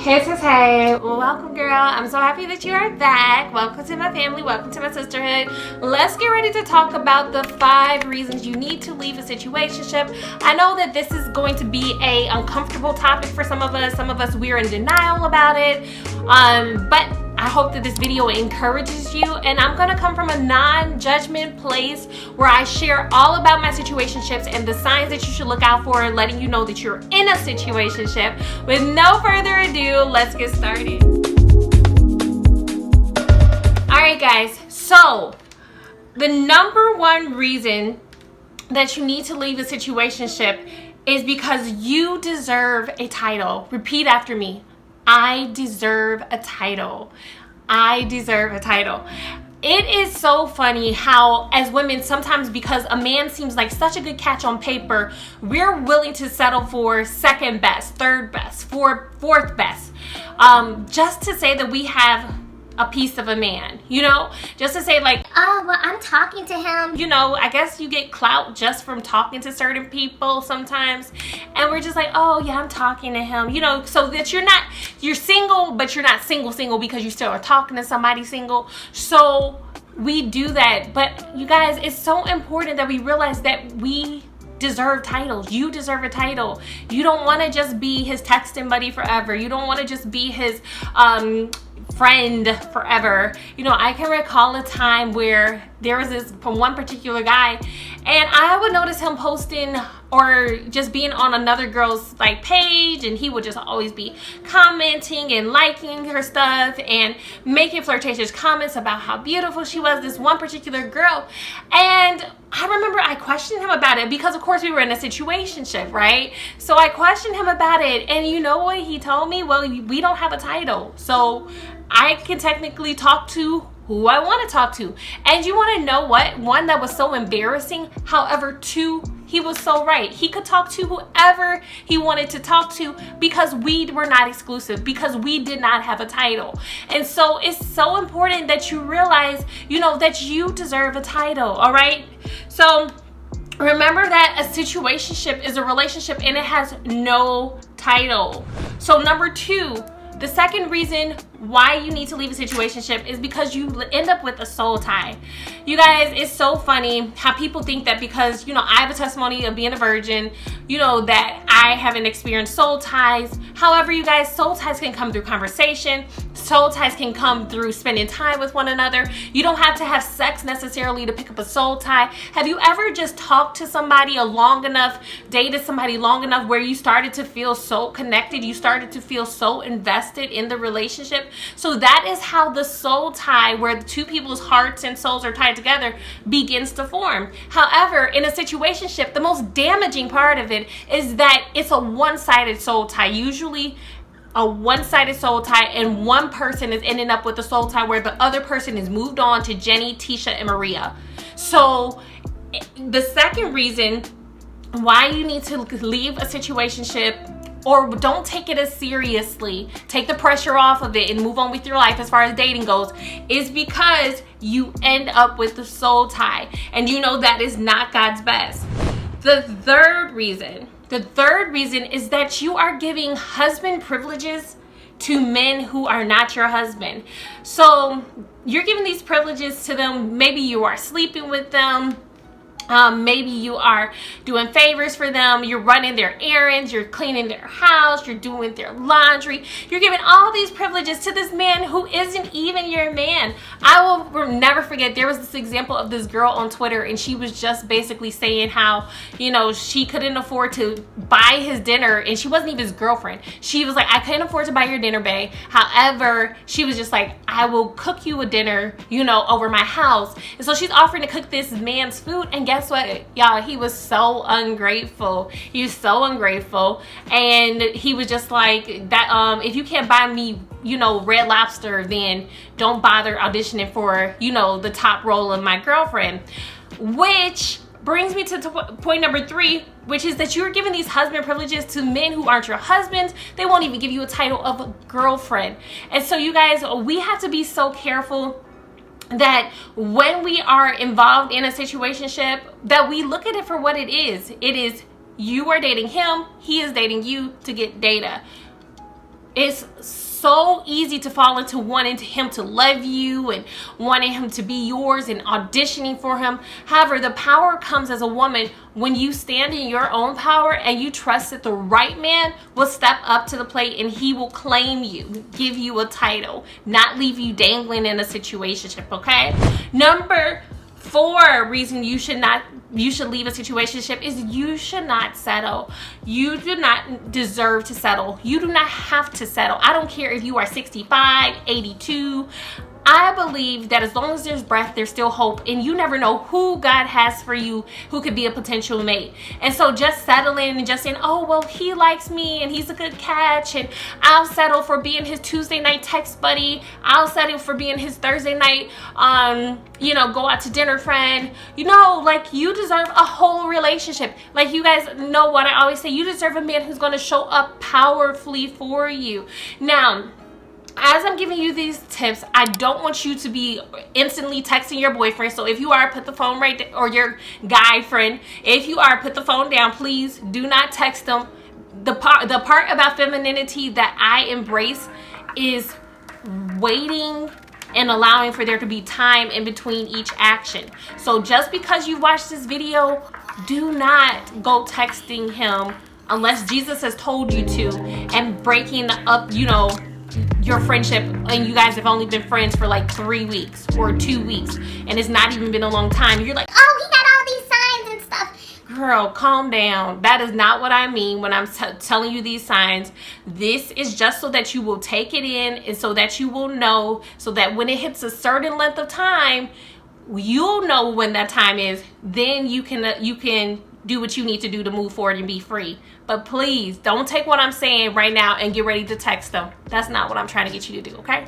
Hey, welcome girl. I'm so happy that you are back. Welcome to my family, welcome to my sisterhood. Let's get ready to talk about the 5 reasons you need to leave a situationship. I know that this is going to be a uncomfortable topic for some of us we're in denial about it, but I hope that this video encourages you, and I'm gonna come from a non-judgment place where I share all about my situationships and the signs that you should look out for, letting you know that you're in a situationship. With no further ado, let's get started. Alright guys, so the number 1 reason that you need to leave a situationship is because you deserve a title. Repeat after me. I deserve a title. I deserve a title. It is so funny how, as women, sometimes because a man seems like such a good catch on paper, we're willing to settle for second best, third best, fourth best, just to say that we have a piece of a man, you know, just to say like, oh, well, I'm talking to him. You know, I guess you get clout just from talking to certain people sometimes, and we're just like, oh yeah, I'm talking to him, you know, so that you're single, but you're not single because you still are talking to somebody single. So we do that, but you guys, it's so important that we realize that we deserve titles. You deserve a title. You don't want to just be his texting buddy forever. You don't want to just be his friend forever. You know, I can recall a time where there was this from one particular guy, and I would notice him posting or just being on another girl's like page, and he would just always be commenting and liking her stuff and making flirtatious comments about how beautiful she was, this one particular girl. And I remember I questioned him about it because of course we were in a situationship, right? So I questioned him about it, and you know what he told me? Well, we don't have a title, so I can technically talk to who I want to talk to. And you want to know what? One, that was so embarrassing. However, 2, he was so right. He could talk to whoever he wanted to talk to because we were not exclusive, because we did not have a title. And so it's so important that you realize, you know, that you deserve a title, all right? So remember that a situationship is a relationship and it has no title. So number 2, the second reason why you need to leave a situationship is because you end up with a soul tie. You guys, it's so funny how people think that because, you know, I have a testimony of being a virgin, you know, that I haven't experienced soul ties. However, you guys, soul ties can come through conversation. Soul ties can come through spending time with one another. You don't have to have sex necessarily to pick up a soul tie. Have you ever just talked to somebody long enough, dated somebody long enough where you started to feel so connected, you started to feel so invested in the relationship? So that is how the soul tie, where the 2 people's hearts and souls are tied together, begins to form. However, in a situationship, the most damaging part of it is that it's a one-sided soul tie. Usually a one-sided soul tie, and one person is ending up with a soul tie where the other person is moved on to Jenny, Tisha, and Maria. So the second reason why you need to leave a situationship, or don't take it as seriously, take the pressure off of it and move on with your life as far as dating goes, is because you end up with the soul tie, and you know that is not God's best. The third reason is that you are giving husband privileges to men who are not your husband. So you're giving these privileges to them. Maybe you are sleeping with them. Maybe you are doing favors for them. You're running their errands. You're cleaning their house. You're doing their laundry. You're giving all these privileges to this man who isn't even your man. I will never forget, there was this example of this girl on Twitter, and she was just basically saying how, you know, she couldn't afford to buy his dinner, and she wasn't even his girlfriend. She was like, I couldn't afford to buy your dinner, babe. However, she was just like, I will cook you a dinner, you know, over my house. And so she's offering to cook this man's food, and guess what, y'all? He was so ungrateful. He was so ungrateful, and he was just like that. If you can't buy me, you know, Red Lobster, then don't bother auditioning for, you know, the top role of my girlfriend. Which brings me to point number 3, which is that you're giving these husband privileges to men who aren't your husbands. They won't even give you a title of a girlfriend. And so you guys, we have to be so careful that when we are involved in a situationship, that we look at it for what it is. It is, you are dating him, he is dating you to get data. It's so easy to fall into wanting him to love you and wanting him to be yours and auditioning for him. However, the power comes as a woman when you stand in your own power and you trust that the right man will step up to the plate and he will claim you, give you a title, not leave you dangling in a situationship, okay? Number 4 reason you should leave a situationship is you should not settle. You do not deserve to settle. You do not have to settle. I don't care if you are 65, 82. I believe that as long as there's breath, there's still hope, and you never know who God has for you who could be a potential mate. And so just settling and just saying, oh, well, he likes me and he's a good catch, and I'll settle for being his Tuesday night text buddy. I'll settle for being his Thursday night, go out to dinner friend. Like, you deserve a whole relationship. Like, you guys know what I always say, you deserve a man who's going to show up powerfully for you. Now, as I'm giving you these tips, I don't want you to be instantly texting your boyfriend. So if you are, put the phone right there, or your guy friend. If you are, put the phone down. Please do not text them. The part about femininity that I embrace is waiting and allowing for there to be time in between each action. So just because you watched this video, do not go texting him unless Jesus has told you to, and breaking up, your friendship, and you guys have only been friends for like 3 weeks or 2 weeks, and it's not even been a long time. You're like, oh, he got all these signs and stuff. Girl, calm down. That is not what I mean when I'm telling you these signs. This is just so that you will take it in, and so that you will know, so that when it hits a certain length of time, you'll know when that time is. Then you can do what you need to do to move forward and be free. But please don't take what I'm saying right now and get ready to text them. That's not what I'm trying to get you to do, okay?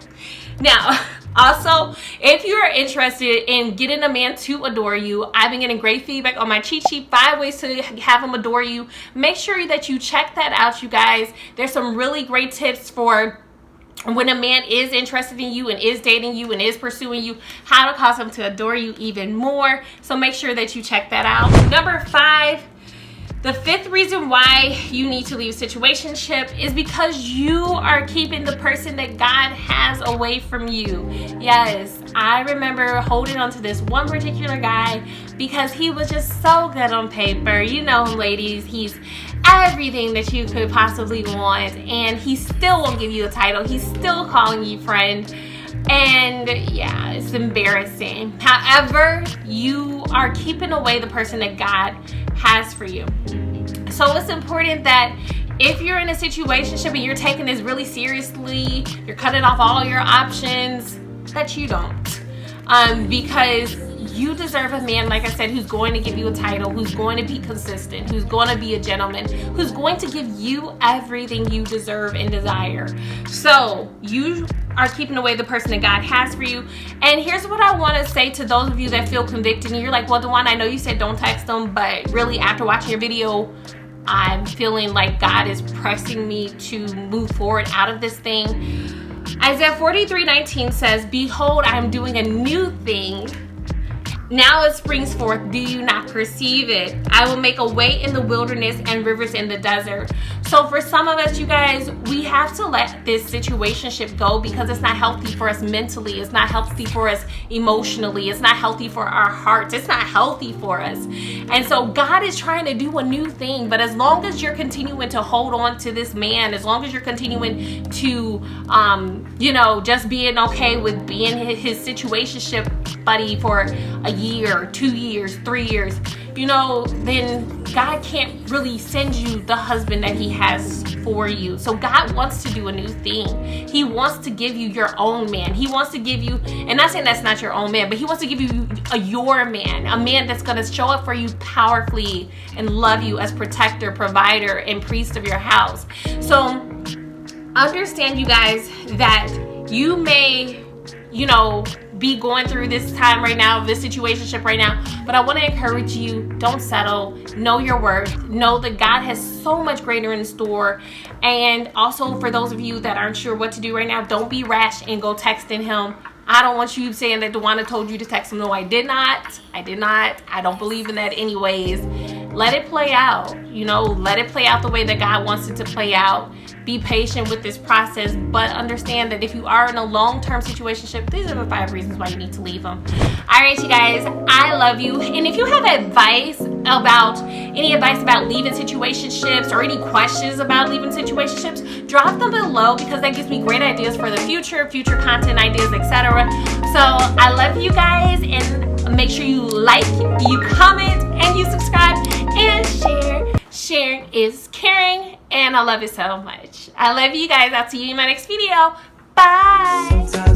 Now, also, if you are interested in getting a man to adore you, I've been getting great feedback on my cheat sheet, 5 ways to have him adore you. Make sure that you check that out, you guys. There's some really great tips for when a man is interested in you and is dating you and is pursuing you, how to cause him to adore you even more. So make sure that you check that out. Number 5, the 5th reason why you need to leave a situationship is because you are keeping the person that God has away from you. Yes, I remember holding on to this one particular guy because he was just so good on paper. You know, ladies, he's everything that you could possibly want, and he still won't give you a title. He's still calling you friend, and yeah, it's embarrassing. However, you are keeping away the person that God has for you. So it's important that if you're in a situationship and you're taking this really seriously, you're cutting off all your options, that you don't, because you deserve a man, like I said, who's going to give you a title, who's going to be consistent, who's going to be a gentleman, who's going to give you everything you deserve and desire. So you are keeping away the person that God has for you. And here's what I want to say to those of you that feel convicted and you're like, well, DeWanda, I know you said don't text them, but really after watching your video, I'm feeling like God is pressing me to move forward out of this thing. Isaiah 43:19 says, behold, I am doing a new thing. Now it springs forth. Do you not perceive it? I will make a way in the wilderness and rivers in the desert. So for some of us, you guys, we have to let this situationship go because it's not healthy for us mentally. It's not healthy for us emotionally. It's not healthy for our hearts. It's not healthy for us. And so God is trying to do a new thing. But as long as you're continuing to hold on to this man, as long as you're continuing to, just being okay with being his situationship buddy for a year, 2 years, 3 years, then God can't really send you the husband that he has for you. So God wants to do a new thing. He wants to give you your own man. He wants to give you, and not saying that's not your own man, but he wants to give you your man, a man that's going to show up for you powerfully and love you as protector, provider, and priest of your house. So understand, you guys, that you may, be going through this time right now, this situationship right now, but I want to encourage you, don't settle. Know your worth. Know that God has so much greater in store. And also, for those of you that aren't sure what to do right now, don't be rash and go texting him. I don't want you saying that DeWanda told you to text him. No, I did not. I don't believe in that anyways. Let it play out. Let it play out the way that God wants it to play out. be patient with this process, but understand that if you are in a long-term situationship, these are the 5 reasons why you need to leave them. All right, you guys, I love you. And if you have any advice about leaving situationships or any questions about leaving situationships, drop them below, because that gives me great ideas for the future content ideas, etc. So I love you guys, and make sure you like, you comment, and you subscribe and share. Sharing is caring, and I love it so much. I love you guys. I'll see you in my next video. Bye.